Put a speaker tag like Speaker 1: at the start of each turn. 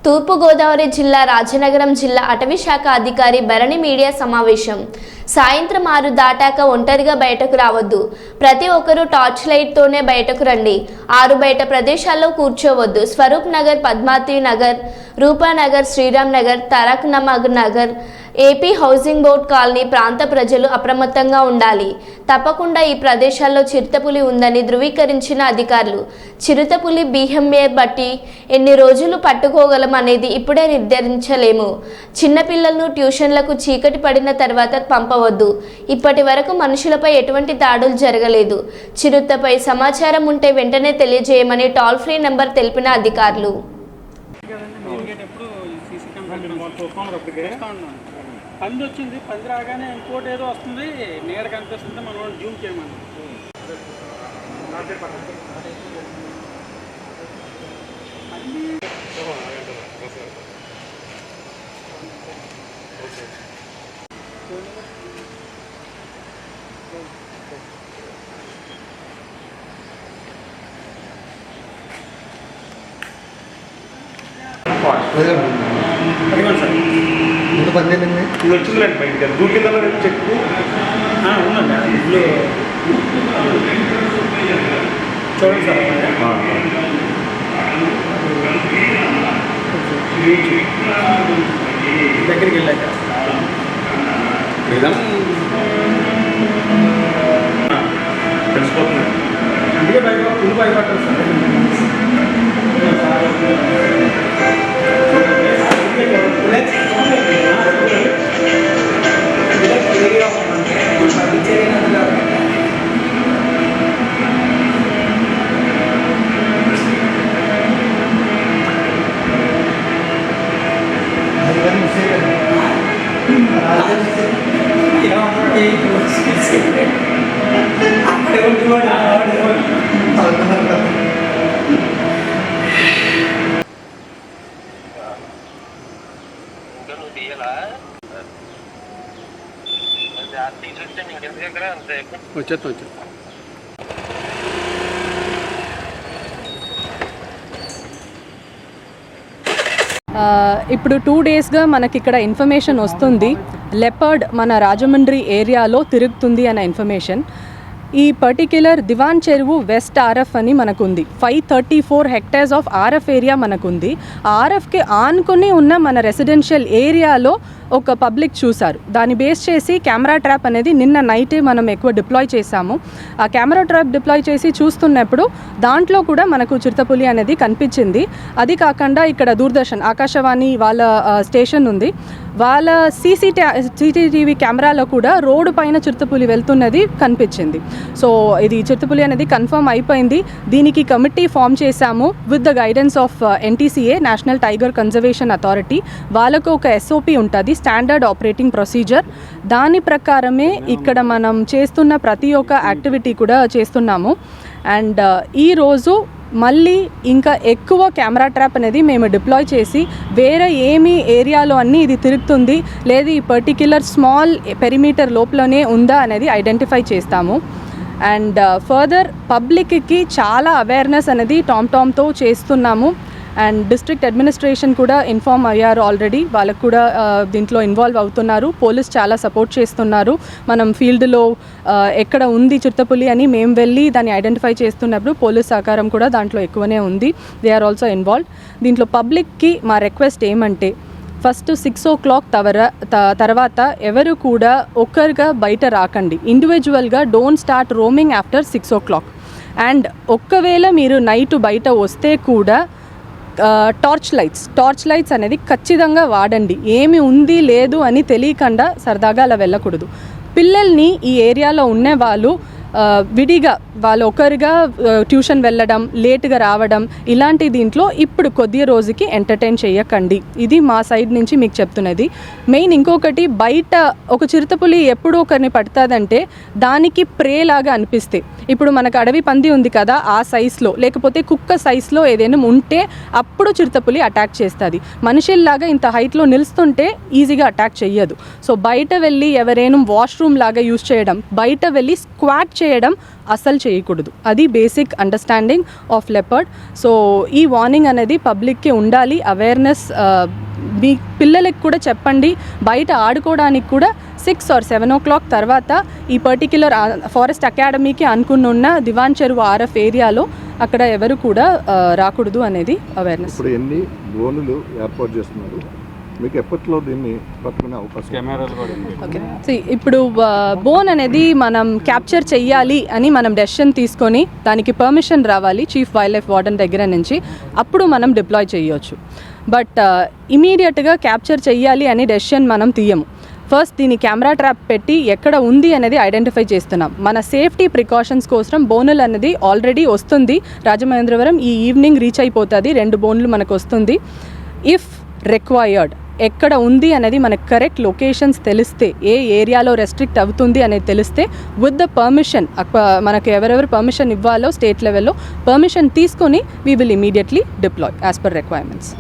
Speaker 1: తూర్పుగోదావరి జిల్లా రాజనగరం జిల్లా అటవీ శాఖ అధికారి భరణి మీడియా సమావేశం. సాయంత్రం 6 దాటాక ఒంటరిగా బయటకు రావద్దు. ప్రతి ఒక్కరూ టార్చ్ లైట్తోనే బయటకు రండి. 6 బయట ప్రదేశాల్లో కూర్చోవద్దు. స్వరూప్ నగర్, పద్మావతి నగర్, రూపానగర్, శ్రీరామ్ నగర్, తారకనామాగ్ Nagar, AP housing board colony ప్రాంత ప్రజలు అప్రమత్తంగా ఉండాలి. తప్పకుండా ఈ ప్రదేశాల్లో చిరుతపులి ఉందని ధృవీకరించిన అధికారులు చిరుతపులి బిహేవియర్ బట్టి ఎన్ని రోజులు పట్టుకోగలం అనేది ఇప్పుడే నిర్ధారించలేము. చిన్నపిల్లలను ట్యూషన్లకు చీకటి పడిన తర్వాత పంపవద్దు. ఇప్పటి వరకు మనుషులపై ఎటువంటి దాడులు జరగలేదు. చిరుతపై సమాచారం ఉంటే వెంటనే తెలియజేయమని టోల్ ఫ్రీ నెంబర్ తెలిపిన అధికారులు.
Speaker 2: పంది వచ్చింది, పంది రాగానే ఇంకోటి ఏదో వస్తుంది, నీడ కనిపిస్తుంది, మనం జూమ్ చేయమని.
Speaker 3: ఎంత పని జరిగింది? ఇది వచ్చిందండి బయటకి దూకిందా చెక్కు
Speaker 2: ఉందండి. ఇప్పుడు చూడండి సార్, దగ్గరికి వెళ్ళాక
Speaker 3: తెలిసిపోతుంది.
Speaker 2: అందుకే ఫుల్ భయపడతారు సార్.
Speaker 3: వచ్చేస్తాం.
Speaker 4: ఇప్పుడు 2 డేస్గా మనకి ఇక్కడ ఇన్ఫర్మేషన్ వస్తుంది, లెపర్డ్ మన రాజమండ్రి ఏరియాలో తిరుగుతుంది అనే ఇన్ఫర్మేషన్. ఈ పర్టిక్యులర్ దివాన్ చెరువు వెస్ట్ ఆర్ఎఫ్ అని మనకుంది. 534 హెక్టేర్స్ ఆఫ్ ఆర్ఎఫ్ ఏరియా మనకుంది. ఆర్ఎఫ్కి ఆనుకుని ఉన్న మన రెసిడెన్షియల్ ఏరియాలో ఒక పబ్లిక్ చూశారు. దాన్ని బేస్ చేసి కెమెరా ట్రాప్ అనేది నిన్న నైటే మనం ఎక్కువ డిప్లాయ్ చేశాము. ఆ కెమెరా ట్రాప్ డిప్లాయ్ చేసి చూస్తున్నప్పుడు దాంట్లో కూడా మనకు చిరుతపులి అనేది కనిపించింది. అది కాకుండా ఇక్కడ దూరదర్శన్ ఆకాశవాణి వాళ్ళ స్టేషన్ ఉంది, వాళ్ళ సీసీటీవీ కెమెరాలో కూడా రోడ్డు పైన చిరుతపులి వెళ్తున్నది కనిపించింది. సో ఇది చిరుతపులి అనేది కన్ఫర్మ్ అయిపోయింది. దీనికి కమిటీ ఫామ్ చేశాము with the guidance of NTCA, national tiger conservation authority. వాళ్ళకు ఒక SOP ఉంటుంది, స్టాండర్డ్ ఆపరేటింగ్ ప్రొసీజర్. దాని ప్రకారమే ఇక్కడ మనం చేస్తున్న ప్రతి ఒక్క యాక్టివిటీ కూడా చేస్తున్నాము. అండ్ ఈరోజు మళ్ళీ ఇంకా ఎక్కువ కెమెరా ట్రాప్ అనేది మేము డిప్లాయ్ చేసి వేరే ఏమి ఏరియాలో అన్నీ ఇది తిరుగుతుంది లేదు ఈ పర్టిక్యులర్ స్మాల్ పెరిమీటర్ లోపలనే ఉందా అనేది ఐడెంటిఫై చేస్తాము. అండ్ ఫర్దర్ పబ్లిక్కి చాలా అవేర్నెస్ అనేది టామ్తో చేస్తున్నాము. అండ్ డిస్ట్రిక్ట్ అడ్మినిస్ట్రేషన్ కూడా ఇన్ఫార్మ్ అయ్యారు ఆల్రెడీ, వాళ్ళకు కూడా దీంట్లో ఇన్వాల్వ్ అవుతున్నారు. పోలీస్ చాలా సపోర్ట్ చేస్తున్నారు. మనం ఫీల్డ్లో ఎక్కడ ఉంది చిరుతపులి అని మేము వెళ్ళి దాన్ని ఐడెంటిఫై చేస్తున్నప్పుడు పోలీస్ సహకారం కూడా దాంట్లో ఎక్కువనే ఉంది. They are also involved. దీంట్లో పబ్లిక్కి మా రిక్వెస్ట్ ఏమంటే, ఫస్ట్ 6 o'clock తర్వాత ఎవరు కూడా ఒక్కరుగా బయట రాకండి. ఇండివిజువల్గా don't start roaming after 6 o'clock. And ఒక్కవేళ మీరు నైట్ బయట వస్తే కూడా టార్చ్ లైట్స్ అనేది ఖచ్చితంగా వాడండి. ఏమి ఉంది లేదు అని తెలియకుండా సరదాగా అలా వెళ్ళకూడదు. పిల్లల్ని ఈ ఏరియాలో ఉండే వాళ్ళు విడిగా వాళ్ళు ఒకరిగా ట్యూషన్ వెళ్ళడం, లేట్గా రావడం ఇలాంటి దీంట్లో ఇప్పుడు కొద్ది రోజుకి ఎంటర్టైన్ చేయకండి. ఇది మా సైడ్ నుంచి మీకు చెప్తున్నది. మెయిన్ ఇంకొకటి, బయట ఒక చిరుతపులి ఎప్పుడు ఒకరిని పడుతుందంటే దానికి ప్రే లాగా అనిపిస్తే, ఇప్పుడు మనకు అడవి పంది ఉంది కదా ఆ సైజులో, లేకపోతే కుక్క సైజులో ఏదైనా ఉంటే అప్పుడు చిరుతపులి అటాక్ చేస్తుంది. మనుషుల్లాగా ఇంత హైట్లో నిలుస్తుంటే ఈజీగా అటాక్ చెయ్యదు. సో బయట వెళ్ళి ఎవరైనా వాష్రూమ్ లాగా యూజ్ చేయడం, బయట వెళ్ళి స్క్వాట్ చేయడం అసలు చేయకూడదు. అది basic understanding of leopard. So ఈ వార్నింగ్ అనేది పబ్లిక్కి ఉండాలి, అవేర్నెస్. మీ పిల్లలకి కూడా చెప్పండి, బయట ఆడుకోవడానికి కూడా 6 or 7 o'clock తర్వాత ఈ పర్టిక్యులర్ ఫారెస్ట్ అకాడమీకి అనుకున్న దివాన్ చెరువు ఆర్ఎఫ్ ఏరియాలో అక్కడ ఎవరు కూడా రాకూడదు అనేది అవేర్నెస్.
Speaker 5: ఇప్పుడు ఎన్ని డ్రోన్లు ఏర్పాటు చేస్తున్నారు, మీకు ఎప్పట్లో దీన్ని పట్టుకునే అవకాశం?
Speaker 2: కెమెరాలు కూడా ఉంది.
Speaker 4: ఓకే, ఇప్పుడు బోన్ అనేది మనం క్యాప్చర్ చెయ్యాలి అని మనం డెసిషన్ తీసుకొని దానికి పర్మిషన్ రావాలి చీఫ్ వైల్డ్ లైఫ్ వార్డెన్ దగ్గర నుంచి, అప్పుడు మనం డిప్లాయ్ చేయొచ్చు. బట్ ఇమీడియట్గా క్యాప్చర్ చెయ్యాలి అని డెసిషన్ మనం తీయము. ఫస్ట్ దీని కెమెరా ట్రాప్ పెట్టి ఎక్కడ ఉంది అనేది ఐడెంటిఫై చేస్తున్నాం. మన సేఫ్టీ ప్రికాషన్స్ కోసం బోనులు అనేది ఆల్రెడీ వస్తుంది రాజమహేంద్రవరం. ఈ ఈవినింగ్ రీచ్ అయిపోతుంది, 2 బోన్లు మనకు వస్తుంది. ఇఫ్ రిక్వైర్డ్ ఎక్కడ ఉంది అనేది మనకు కరెక్ట్ లొకేషన్స్ తెలిస్తే, ఏ ఏరియాలో రెస్ట్రిక్ట్ అవుతుంది అనేది తెలిస్తే, విత్ ద పర్మిషన్ మనకు ఎవరెవరు పర్మిషన్ ఇవ్వాలో స్టేట్ లెవెల్లో పర్మిషన్ తీసుకొని we will immediately deploy as per requirements.